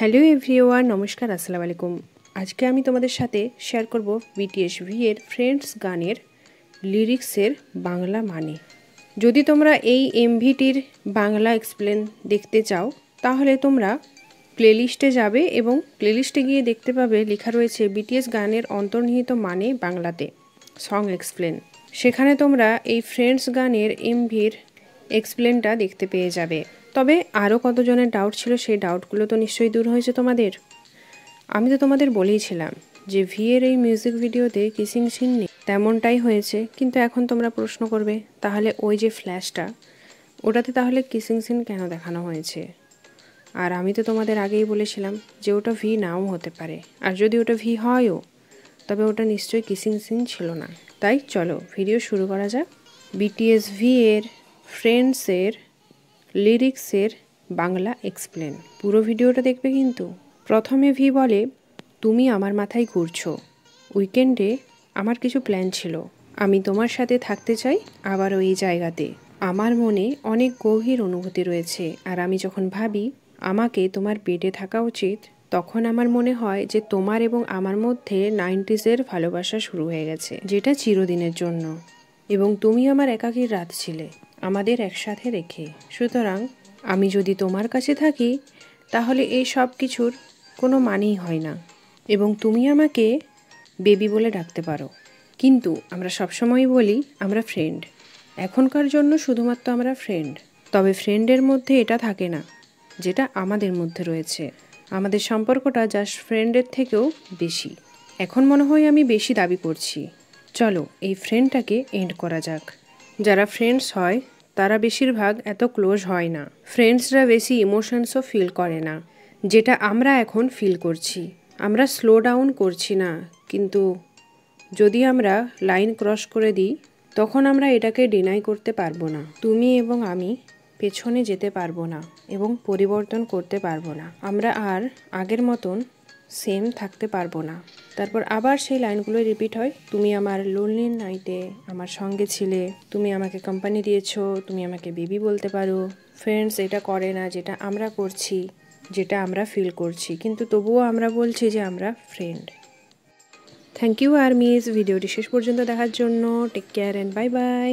Hello everyone, নমস্কার, আসসালামু আলাইকুম। আজকে আমি তোমাদের সাথে শেয়ার করব বিটিএস ভি এর ফ্রেন্ডস গানের লিরিক্সের বাংলা মানে। যদি তোমরা এই এমভিটির বাংলা এক্সপ্লেন দেখতে চাও তাহলে তোমরা প্লেলিস্টে যাবে এবং প্লেলিস্টে গিয়ে দেখতে পাবে লেখা রয়েছে বিটিএস গানের অন্তর্নিহিত মানে বাংলাতে সং এক্সপ্লেন। সেখানে তোমরা এই ফ্রেন্ডস গানের এমভির এক্সপ্লেনটা দেখতে পেয়ে যাবে। তবে আরও কতজনের ডাউট ছিল, সেই ডাউটগুলো তো নিশ্চয়ই দূর হয়েছে তোমাদের। আমি তো তোমাদের বলেইছিলাম যে ভি এর এই মিউজিক ভিডিওতে কিসিং সিন নেই, তেমনটাই হয়েছে। কিন্তু এখন তোমরা প্রশ্ন করবে তাহলে ওই যে ফ্ল্যাশটা, ওটাতে তাহলে কিসিং সিন কেন দেখানো হয়েছে? আর আমি তো তোমাদের আগেই বলেছিলাম যে ওটা ভি নাও হতে পারে, আর যদি ওটা ভি হয়ও তবে ওটা নিশ্চয়ই কিসিং সিন ছিল না। তাই চলো ভিডিও শুরু করা যাক। বিটিএস ভি এর ফ্রেন্ডসের লিরিক্সের বাংলা এক্সপ্লেন। পুরো ভিডিওটা দেখবে কিন্তু। প্রথমে ভি বলে, তুমি আমার মাথায় ঘুরছো, উইকেন্ডে আমার কিছু প্ল্যান ছিল, আমি তোমার সাথে থাকতে চাই আবার ওই জায়গাতে। আমার মনে অনেক গভীর অনুভূতি রয়েছে, আর আমি যখন ভাবি আমাকে তোমার বেডে থাকা উচিত, তখন আমার মনে হয় যে তোমার এবং আমার মধ্যে 90s ভালোবাসা শুরু হয়ে গেছে, যেটা চিরদিনের জন্য। এবং তুমি আমার একাকীর রাত ছিলে আমাদের একসাথে রেখে। সুতরাং আমি যদি তোমার কাছে থাকি তাহলে এই সব কিছুর কোনো মানেই হয় না, এবং তুমি আমাকে বেবি বলে ডাকতে পারো। কিন্তু আমরা সবসময়ই বলি আমরা ফ্রেন্ড। এখনকার জন্য শুধুমাত্র আমরা ফ্রেন্ড। তবে ফ্রেন্ডের মধ্যে এটা থাকে না যেটা আমাদের মধ্যে রয়েছে। আমাদের সম্পর্কটা জাস্ট ফ্রেন্ডের থেকেও বেশি। এখন মনে হয় আমি বেশি দাবি করছি। চলো এই ফ্রেন্ডটাকে এন্ড করা যাক। যারা ফ্রেন্ডস হয় তারা বেশিরভাগ এত ক্লোজ হয় না। ফ্রেন্ডসরা বেশি ইমোশনসও ফিল করে না, যেটা আমরা এখন ফিল করছি। আমরা স্লো ডাউন করছি না, কিন্তু যদি আমরা লাইন ক্রস করে দিই তখন আমরা এটাকে ডিনাই করতে পারবো না। তুমি এবং আমি পেছনে যেতে পারবো না এবং পরিবর্তন করতে পারবো না। আমরা আর আগের মতন সেম থাকতে পারবো না। তারপর আবার সেই লাইনগুলো রিপিট হয়, তুমি আমার লোনলি নাইটে আমার সঙ্গে ছিলে, তুমি আমাকে কোম্পানি দিয়েছো, তুমি আমাকে বেবি বলতে পারো। ফ্রেন্ডস এটা করে না যেটা আমরা করছি, যেটা আমরা ফিল করছি, কিন্তু তবুও আমরা বলছি যে আমরা ফ্রেন্ড। থ্যাংক ইউ আর্মিজ, ভিডিওটি শেষ পর্যন্ত দেখার জন্য। Take care and bye by.